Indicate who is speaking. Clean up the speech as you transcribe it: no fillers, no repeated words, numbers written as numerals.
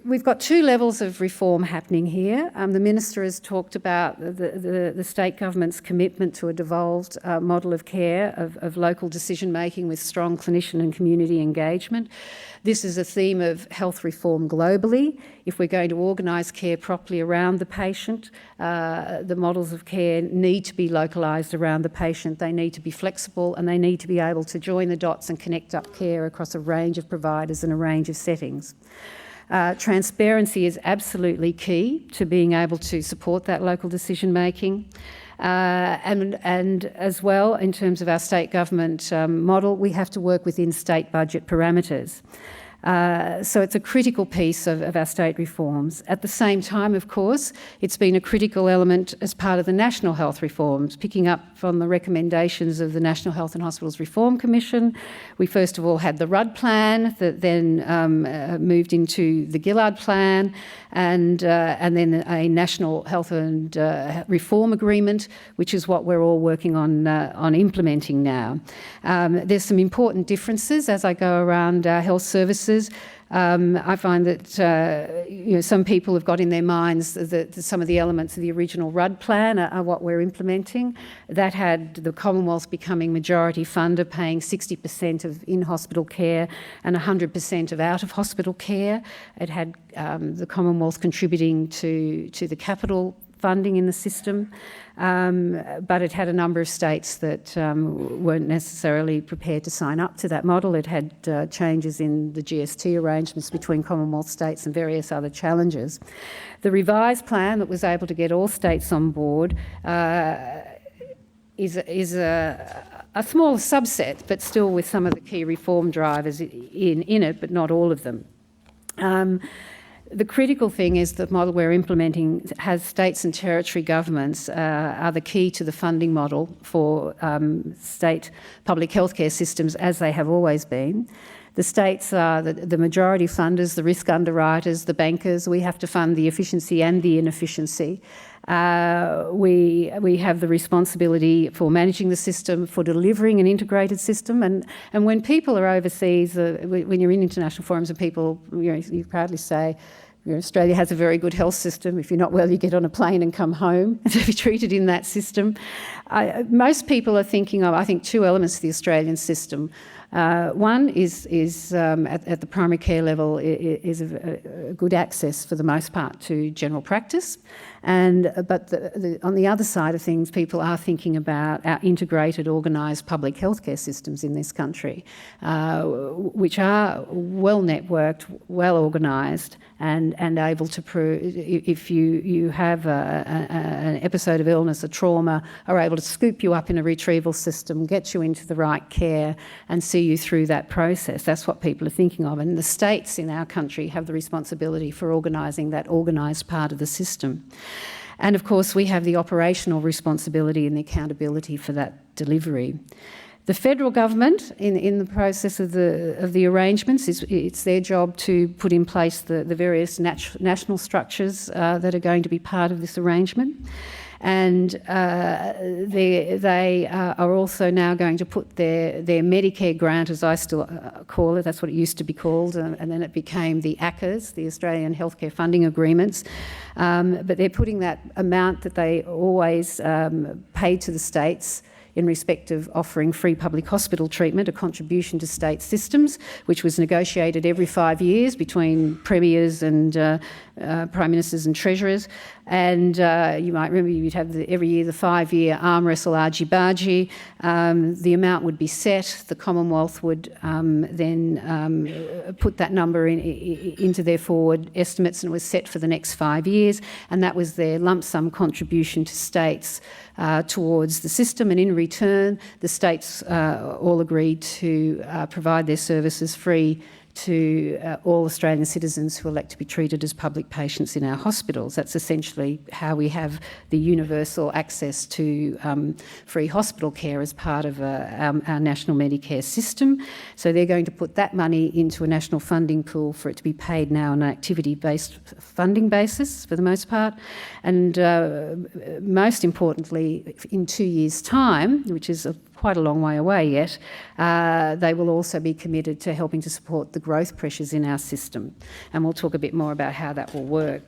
Speaker 1: we've got two levels of reform happening here. The Minister has talked about the state government's commitment to a devolved model of care, of local decision-making with strong clinician and community engagement. This is a theme of health reform globally. If we're going to organise care properly around the patient, the models of care need to be localised around the patient. They need to be flexible and they need to be able to join the dots and connect up care across a range of providers and a range of settings. Transparency is absolutely key to being able to support that local decision making. And as well, in terms of our state government model, we have to work within state budget parameters. So it's a critical piece of our state reforms. At the same time, of course, it's been a critical element as part of the national health reforms, picking up from the recommendations of the National Health and Hospitals Reform Commission. We first of all had the Rudd Plan that then moved into the Gillard Plan and then a National Health and Reform Agreement, which is what we're all working on implementing now. There's some important differences as I go around our health services. I find that some people have got in their minds that some of the elements of the original Rudd Plan are what we're implementing. That had the Commonwealth becoming majority funder, paying 60% of in-hospital care and 100% of out-of-hospital care. It had the Commonwealth contributing to the capital funding in the system, but it had a number of states that weren't necessarily prepared to sign up to that model. It had changes in the GST arrangements between Commonwealth states and various other challenges. The revised plan that was able to get all states on board is a small subset, but still with some of the key reform drivers in it, but not all of them. The critical thing is the model we're implementing has states and territory governments are the key to the funding model for state public healthcare systems, as they have always been. The states are the majority funders, the risk underwriters, the bankers. We have to fund the efficiency and the inefficiency. We have the responsibility for managing the system, for delivering an integrated system. And when people are overseas, when you're in international forums and people, you proudly say, Australia has a very good health system. If you're not well, you get on a plane and come home to be treated in that system. Most people are thinking of, I think, two elements to the Australian system. One is at the primary care level is a good access for the most part to general practice, but on the other side of things, people are thinking about our integrated, organised public healthcare systems in this country, which are well networked, well organised, and able to prove if you have an episode of illness, a trauma, are able to scoop you up in a retrieval system, get you into the right care, and see you through that process. That's what people are thinking of. And the states in our country have the responsibility for organising that organised part of the system. And of course, we have the operational responsibility and the accountability for that delivery. The federal government, in the process of the arrangements, it's their job to put in place the various national structures that are going to be part of this arrangement. And they are also now going to put their Medicare grant, as I still call it, that's what it used to be called, and then it became the ACCAs, the Australian Healthcare Funding Agreements. But they're putting that amount that they always paid to the states in respect of offering free public hospital treatment, a contribution to state systems, which was negotiated every 5 years between premiers and prime ministers and treasurers. And you might remember you'd have every year the 5-year arm wrestle argy-bargy. The amount would be set. The Commonwealth would then put that number into their forward estimates, and it was set for the next 5 years. And that was their lump sum contribution to states towards the system. And in return, the states all agreed to provide their services free to all Australian citizens who elect to be treated as public patients in our hospitals. That's essentially how we have the universal access to free hospital care as part of our national Medicare system. So they're going to put that money into a national funding pool for it to be paid now on an activity-based funding basis for the most part. And most importantly, in 2 years' time, which is of quite a long way away yet, they will also be committed to helping to support the growth pressures in our system. And we'll talk a bit more about how that will work.